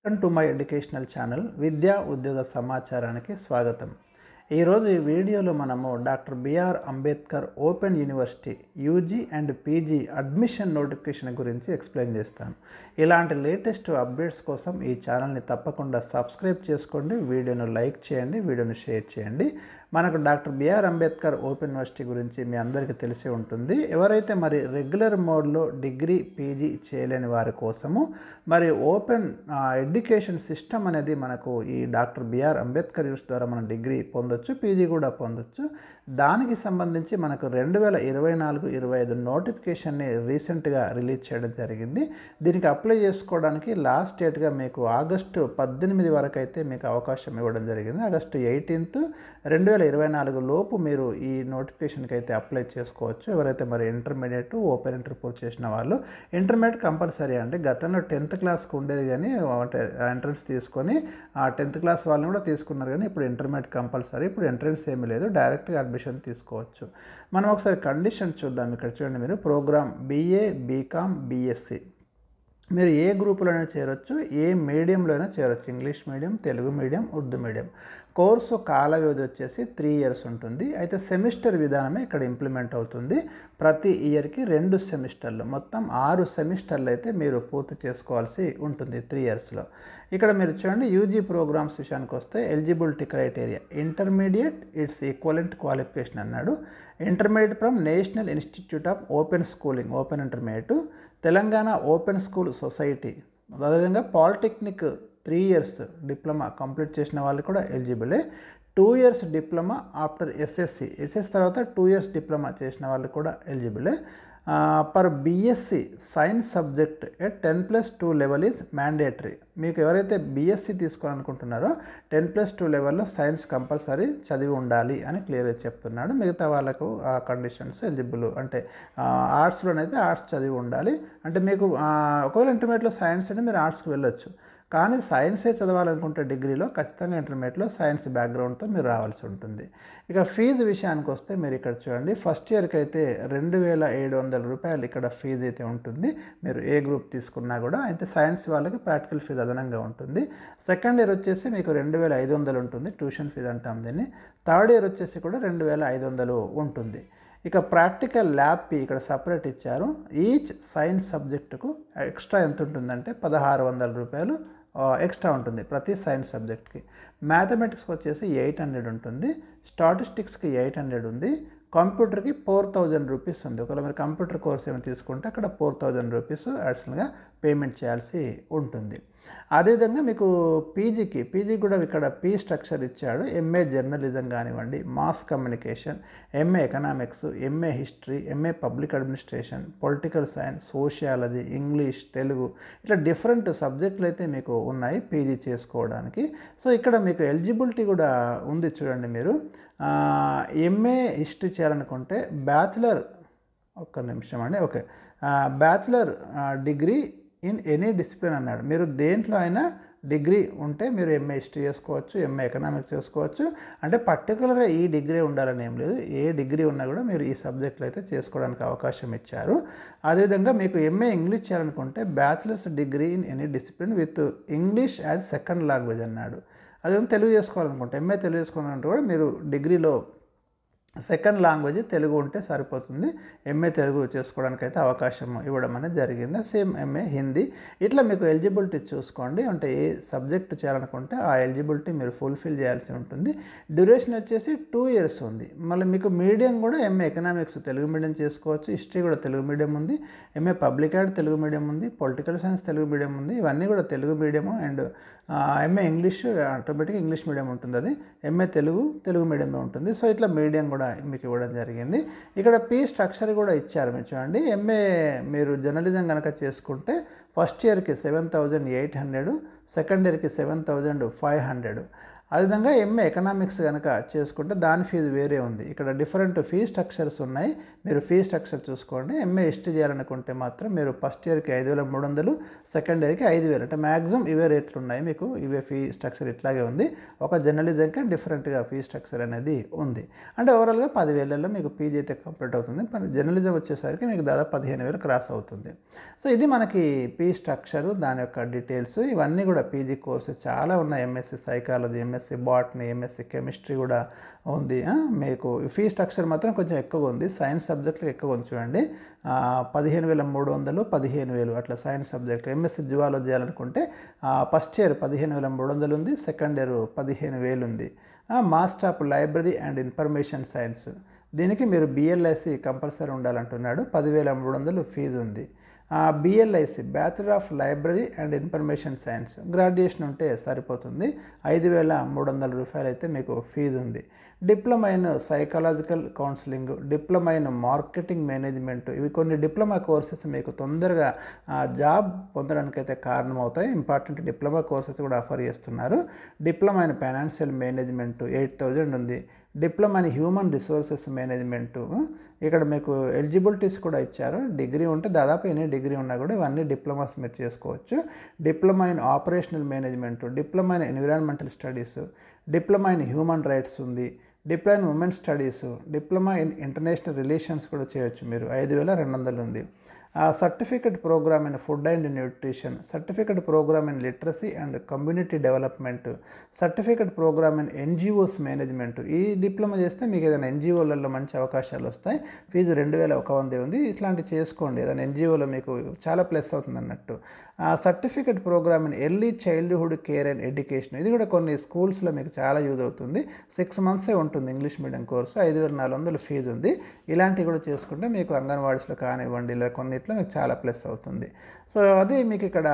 Welcome to my educational channel విద్యా ఉద్యోగ సమాచారానికి స్వాగతం. ఈరోజు ఈ వీడియోలో మనము doctor BR Ambedkar open University UG and PG admission notification గురించి ఎక్స్ప్లెయిన్ చేస్తాను. ఇలాంటి లేటెస్ట్ అప్డేట్స్ కోసం ఈ ఛానల్ని తప్పకుండా సబ్స్క్రైబ్ చేసుకోండి, వీడియోను లైక్ చేయండి, వీడియోను షేర్ చేయండి. మనకు doctor BR Ambedkar open University గురించి మీ అందరికీ తెలిసి ఉంటుంది. ఎవరైతే మరి రెగ్యులర్ మోడ్లో డిగ్రీ పీజీ చేయలేని వారి కోసము మరి ఓపెన్ ఎడ్యుకేషన్ సిస్టమ్ అనేది మనకు ఈ డాక్టర్ బిఆర్ అంబేద్కర్ యూనివర్సిటీ ద్వారా మనం డిగ్రీ పొందొచ్చు, పీజీ కూడా పొందొచ్చు. దానికి సంబంధించి మనకు 2024-25 నోటిఫికేషన్ని రీసెంట్గా రిలీజ్ చేయడం జరిగింది. దీనికి అప్లై చేసుకోవడానికి లాస్ట్ డేట్గా మీకు ఆగస్టు 18 వరకు అయితే మీకు అవకాశం ఇవ్వడం జరిగింది. ఆగస్టు 18, 2024 లోపు మీరు ఈ నోటిఫికేషన్కి అయితే అప్లై చేసుకోవచ్చు. ఎవరైతే మరి ఇంటర్మీడియట్ ఓపెన్ ఇంటర్ పూర్తి చేసిన వాళ్ళు, ఇంటర్మీడియట్ కంపల్సరీ అండి. గతంలో 10th క్లాస్కి ఉండేది కానీ అంటే ఎంట్రన్స్ తీసుకొని ఆ 10th క్లాస్ వాళ్ళని కూడా తీసుకున్నారు, కానీ ఇప్పుడు ఇంటర్మీడియట్ కంపల్సరీ. ఇప్పుడు ఎంట్రన్స్ ఏమీ లేదు, డైరెక్ట్గా అడ్మిషన్ తీసుకోవచ్చు. మనం ఒకసారి కండిషన్ చూద్దాం. ఇక్కడ చూడండి, మీరు ప్రోగ్రామ్ BA, BCom, BSc మీరు ఏ గ్రూపులోనే చేరొచ్చు, ఏ మీడియంలో అయినా చేరొచ్చు. English medium, Telugu medium, Urdu medium. Course కాల వ్యవధి వచ్చేసి 3 years ఉంటుంది. అయితే సెమిస్టర్ విధానమే ఇక్కడ ఇంప్లిమెంట్ అవుతుంది. ప్రతి ఇయర్కి 2 సెమిస్టర్లు, మొత్తం 6 సెమిస్టర్లు అయితే మీరు పూర్తి చేసుకోవాల్సి ఉంటుంది 3 yearsలో. ఇక్కడ మీరు చూడండి, యూజీ ప్రోగ్రామ్స్ విషయానికి వస్తే eligibility criteria intermediate it's equivalent qualification అన్నాడు. Intermediate from national institute of open schooling open intermediate, Telangana open school society, అదేవిధంగా పాలిటెక్నిక్ 3 years డిప్లొమా కంప్లీట్ చేసిన వాళ్ళు కూడా ఎలిజిబులే. 2 years డిప్లొమా ఆఫ్టర్ ఎస్ఎస్సి తర్వాత 2 years డిప్లొమా చేసిన వాళ్ళు కూడా ఎలిజిబులే. For BSc science subject at 10+2 level is mandatory. మీకు ఎవరైతే BSc తీసుకోవాలనుకుంటున్నారో 10+2 లెవెల్లో సైన్స్ కంపల్సరీ చదివి ఉండాలి అని క్లియర్గా చెప్తున్నాడు. మిగతా వాళ్ళకు ఆ కండిషన్స్ ఎలిజిబుల్ అంటే ఆర్ట్స్లోనైతే ఆర్ట్స్ చదివి ఉండాలి. అంటే మీకు ఒకవేళ ఇంటర్మీడియట్లో సైన్స్ అంటే మీరు ఆర్ట్స్కి వెళ్ళొచ్చు, కానీ సైన్సే చదవాలనుకుంటే డిగ్రీలో ఖచ్చితంగా ఇంటర్మీడియట్లో సైన్స్ బ్యాక్గ్రౌండ్తో మీరు రావాల్సి ఉంటుంది. ఇక ఫీజు విషయానికి వస్తే మీరు ఇక్కడ చూడండి, ఫస్ట్ ఇయర్కి అయితే 2,700 రూపాయలు ఇక్కడ ఫీజు అయితే ఉంటుంది. మీరు ఏ గ్రూప్ తీసుకున్నా కూడా. అయితే సైన్స్ వాళ్ళకి ప్రాక్టికల్ ఫీజు అదనంగా ఉంటుంది. సెకండ్ ఇయర్ వచ్చేసి మీకు 2,500 ఉంటుంది, ట్యూషన్ ఫీజు అంటాం దీన్ని. థర్డ్ ఇయర్ వచ్చేసి కూడా 2,500 ఉంటుంది. ఇక ప్రాక్టికల్ ల్యాబ్ ఫీ ఇక్కడ సపరేట్ ఇచ్చారు. ఈచ్ సైన్స్ సబ్జెక్టుకు ఎక్స్ట్రా ఎంత ఉంటుందంటే 1,600 రూపాయలు ఎక్స్ట్రా ఉంటుంది ప్రతి సైన్స్ సబ్జెక్ట్కి. మ్యాథమెటిక్స్కి వచ్చేసి 800 ఉంటుంది, స్టాటిస్టిక్స్కి 800 ఉంది, కంప్యూటర్కి 4,000 రూపీస్ ఉంది. ఒకవేళ మీరు కంప్యూటర్ కోర్స్ ఏమైనా తీసుకుంటే అక్కడ 4,000 రూపీస్ అడిషనల్గా పేమెంట్ చేయాల్సి ఉంటుంది. అదేవిధంగా మీకు పీజీ కూడా ఇక్కడ పీ స్ట్రక్చర్ ఇచ్చాడు. MA జర్నలిజం కానివ్వండి, mass communication, MA economics, MA history, MA public administration, political science, sociology, English, Telugu, ఇట్లా డిఫరెంట్ సబ్జెక్టులు అయితే మీకు ఉన్నాయి పీజీ చేసుకోవడానికి. సో ఇక్కడ మీకు ఎలిజిబిలిటీ కూడా ఉంది చూడండి. మీరు MA హిస్టరీ చేయాలనుకుంటే బ్యాచిలర్, ఒక్క నిమిషం అండి, okay, bachelor degree in any discipline అన్నాడు. మీరు దేంట్లో అయినా డిగ్రీ ఉంటే మీరు MA హిస్టరీ చేసుకోవచ్చు, MA ఎకనామిక్స్ చేసుకోవచ్చు. అంటే పర్టికులర్గా ఈ డిగ్రీ ఉండాలని ఏం లేదు, ఏ డిగ్రీ ఉన్నా కూడా మీరు ఈ సబ్జెక్టులు అయితే చేసుకోవడానికి అవకాశం ఇచ్చారు. అదేవిధంగా మీకు MA ఇంగ్లీష్ చేయాలనుకుంటే bachelors degree in any discipline with English as second language అన్నాడు. అదేవిధంగా తెలుగు చేసుకోవాలనుకుంటే MA తెలుగు చేసుకోవాలంటే కూడా మీరు డిగ్రీలో సెకండ్ లాంగ్వేజ్ తెలుగు ఉంటే సరిపోతుంది. MA తెలుగు చేసుకోవడానికి అయితే అవకాశం ఇవ్వడం అనేది జరిగింది. సేమ్ MA హిందీ, ఇట్లా మీకు ఎలిజిబిలిటీ చూసుకోండి. అంటే ఏ సబ్జెక్ట్ చేయాలనుకుంటే ఆ ఎలిజిబిలిటీ మీరు ఫుల్ఫిల్ చేయాల్సి ఉంటుంది. డ్యూరేషన్ వచ్చేసి 2 years ఉంది. మళ్ళీ మీకు మీడియం కూడా MA ఎకనామిక్స్ తెలుగు మీడియం చేసుకోవచ్చు, హిస్టరీ కూడా తెలుగు మీడియం ఉంది, MA public add Telugu medium ఉంది, పొలిటికల్ సైన్స్ తెలుగు మీడియం ఉంది, ఇవన్నీ కూడా Telugu medium. And MA English ఆటోమేటిక్గా ఇంగ్లీష్ మీడియం ఉంటుంది, అది MA తెలుగు మీడియమే ఉంటుంది. సో ఇట్లా మీడియం కూడా మీకు ఇవ్వడం జరిగింది. ఇక్కడ పీ స్ట్రక్చర్ కూడా ఇచ్చారు. మీరు చూడండి, MA మీరు జర్నలిజం కనుక చేసుకుంటే ఫస్ట్ ఇయర్కి 7,800, సెకండ్ ఇయర్కి 7,500, అదేవిధంగా ఎంఏ ఎకనామిక్స్ కనుక చేసుకుంటే దాని ఫీజు వేరే ఉంది. ఇక్కడ డిఫరెంట్ ఫీ స్ట్రక్చర్స్ ఉన్నాయి. మీరు ఫీ స్ట్రక్చర్ చూసుకోండి. ఎంఏ హిస్టరీ చేయాలనుకుంటే మాత్రం మీరు ఫస్ట్ ఇయర్కి 5,300, సెకండ్ ఇయర్కి 5,000. అంటే మ్యాక్సిమం ఇవే రేట్లు ఉన్నాయి మీకు. ఇవే ఫీ స్ట్రక్చర్ ఇట్లాగే ఉంది. ఒక జర్నలిజంకి డిఫరెంట్గా ఫీ స్ట్రక్చర్ అనేది ఉంది. అంటే ఓవరాల్గా 10,000లో మీకు పీజీ అయితే కంప్లీట్ అవుతుంది. జర్నలిజం వచ్చేసరికి మీకు దాదాపు 15,000 క్రాస్ అవుతుంది. సో ఇది మనకి ఫీ స్ట్రక్చరు, దాని యొక్క డీటెయిల్స్. ఇవన్నీ కూడా పీజీ కోర్సెస్ చాలా ఉన్నాయి. MSc psychology, MSc botany, MSc chemistry కూడా ఉంది. మీకు ఫీ స్ట్రక్చర్ మాత్రం కొంచెం ఎక్కువగా ఉంది. సైన్స్ సబ్జెక్టులు ఎక్కువ ఉంది చూడండి. 15,300, 15,000 అట్లా సైన్స్ సబ్జెక్ట్. ఎంఎస్సి జువాలజీ చేయాలనుకుంటే ఫస్ట్ ఇయర్ 15,300 ఉంది, సెకండ్ ఇయర్ 15,000 ఉంది. Master of library and information science, దీనికి మీరు బిఎల్ఐసి కంపల్సరీ ఉండాలంటున్నాడు. 10,300 ఫీజు ఉంది. BLIC bachelor of library and information science graduation ఉంటే సరిపోతుంది. 5,300 రూపాయలు అయితే మీకు ఫీజు ఉంది. Diploma in psychological counselling, diploma in marketing management, ఇవి కొన్ని డిప్లొమా కోర్సెస్ మీకు తొందరగా జాబ్ పొందడానికైతే కారణమవుతాయి. ఇంపార్టెంట్ డిప్లొమా కోర్సెస్ కూడా ఆఫర్ చేస్తున్నారు. డిప్లొమా ఇన్ ఫైనాన్షియల్ మేనేజ్మెంట్ 8,000 ఉంది. Diploma in human resources management, ఇక్కడ మీకు ఎలిజిబిలిటీస్ కూడా ఇచ్చారు. డిగ్రీ ఉంటే దాదాపు ఎనీ డిగ్రీ ఉన్నా కూడా ఇవన్నీ డిప్లొమాస్ మీరు చేసుకోవచ్చు. Diploma in operational management, diploma in environmental studies, diploma in human rights ఉంది. Diploma in women studies, diploma in international relations కూడా చేయొచ్చు మీరు. 5,200 ఉంది. Certificate programme in food and nutrition, certificate programme in literacy and community development, certificate programme in NGOs management. ఈ diploma చేస్తే మీకు ఏదైనా ఎన్జిఓలలో మంచి అవకాశాలు వస్తాయి. ఫీజు 2,100 ఉంది. ఇట్లాంటివి చేసుకోండి. ఏదైనా ఎన్జిఓలో మీకు చాలా ప్లస్ అవుతుంది అన్నట్టు. Certificate programme in early childhood care and education, ఇది కూడా కొన్ని స్కూల్స్లో మీకు చాలా యూజ్ అవుతుంది. 6 మంత్సే ఉంటుంది ఇంగ్లీష్ మీడియం కోర్సు. 5,400 ఫీజు ఉంది. ఇలాంటివి కూడా చేసుకుంటే మీకు అంగన్వాడీస్లో కానివ్వండి, ఇలా కొన్నిట్లో మీకు చాలా ప్లస్ అవుతుంది. సో అదే మీకు ఇక్కడ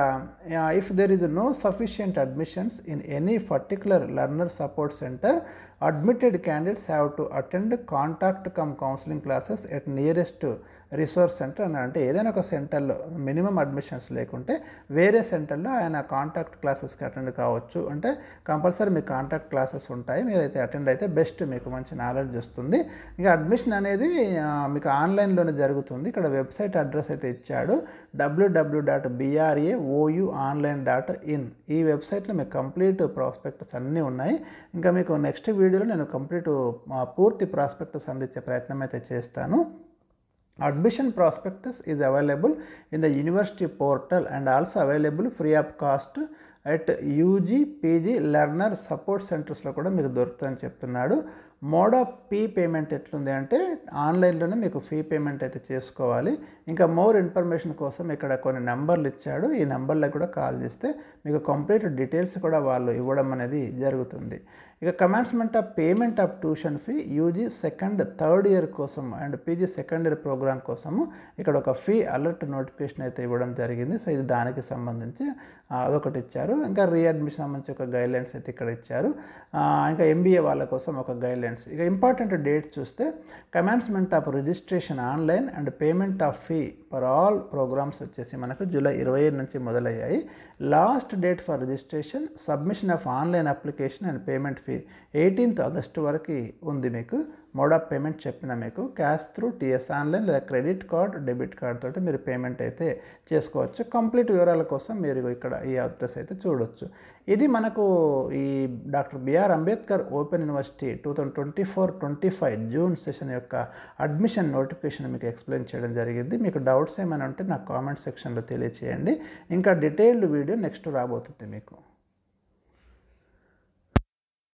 if there is no sufficient admissions in any particular learner support centre, admitted candidates have to attend contact cum counselling classes at nearest resource centre అని. అంటే ఏదైనా ఒక సెంటర్లో మినిమం అడ్మిషన్స్ లేకుంటే వేరే సెంటర్లో ఆయన కాంటాక్ట్ క్లాసెస్కి అటెండ్ కావచ్చు. అంటే కంపల్సరీ మీకు కాంటాక్ట్ క్లాసెస్ ఉంటాయి. మీరైతే అటెండ్ అయితే బెస్ట్, మీకు మంచి నాలెడ్జ్ వస్తుంది. ఇంకా అడ్మిషన్ అనేది మీకు ఆన్లైన్లోనే జరుగుతుంది. ఇక్కడ వెబ్సైట్ అడ్రస్ అయితే ఇచ్చాడు, www.braoonline.in. ఈ వెబ్సైట్లో మీకు కంప్లీట్ ప్రాస్పెక్టస్ అన్నీ ఉన్నాయి. ఇంకా మీకు నెక్స్ట్ వీడియోలో నేను పూర్తి ప్రాస్పెక్టస్ అందించే ప్రయత్నం అయితే చేస్తాను. Admission prospectus is available in the university portal and also available free of cost at UG, PG learner support centers లో కూడా మీకు దొరుకుతుందని చెప్తున్నాడు. మోడ్ ఆఫ్ ఫీ పేమెంట్ ఎట్లుంది అంటే ఆన్లైన్లోనే మీకు ఫీ పేమెంట్ అయితే చేసుకోవాలి. ఇంకా మోర్ ఇన్ఫర్మేషన్ కోసం ఇక్కడ కొన్ని నెంబర్లు ఇచ్చాడు. ఈ నెంబర్లకు కూడా కాల్ చేస్తే మీకు కంప్లీట్ డీటెయిల్స్ కూడా వాళ్ళు ఇవ్వడం అనేది జరుగుతుంది. ఇక commencement of payment of tuition fee UG second, third year కోసం and PG second year program కోసము ఇక్కడ ఒక ఫీ అలర్ట్ నోటిఫికేషన్ అయితే ఇవ్వడం జరిగింది. సో ఇది దానికి సంబంధించి అదొకటి ఇచ్చారు. ఇంకా రీఅడ్మిషన్ సంబంధించి ఒక గైడ్లైన్స్ అయితే ఇక్కడ ఇచ్చారు. ఇంకా ఎంబీఏ వాళ్ళ కోసం ఒక గైడ్లైన్స్. ఇక ఇంపార్టెంట్ డేట్స్ చూస్తే commencement of registration online and payment of fee for all programmes వచ్చేసి మనకు జూలై 27 నుంచి మొదలయ్యాయి. Last date for registration, submission of online application and payment fee 18th August వరకు ఉంది. మీకు మోడ్ ఆఫ్ పేమెంట్ చెప్పిన మీకు క్యాష్ త్రూ టీఎస్ ఆన్లైన్ లేదా క్రెడిట్ కార్డ్, డెబిట్ కార్డ్ తోటి మీరు పేమెంట్ అయితే చేసుకోవచ్చు. కంప్లీట్ వివరాల కోసం మీరు ఇక్కడ ఈ అడ్రస్ అయితే చూడవచ్చు. ఇది మనకు ఈ doctor BR Ambedkar open university 2024-25 June session యొక్క అడ్మిషన్ నోటిఫికేషన్ మీకు ఎక్స్ప్లెయిన్ చేయడం జరిగింది. మీకు డౌట్స్ ఏమైనా ఉంటే నాకు కామెంట్ సెక్షన్లో తెలియచేయండి. ఇంకా డీటెయిల్డ్ వీడియో నెక్స్ట్ రాబోతుంది మీకు.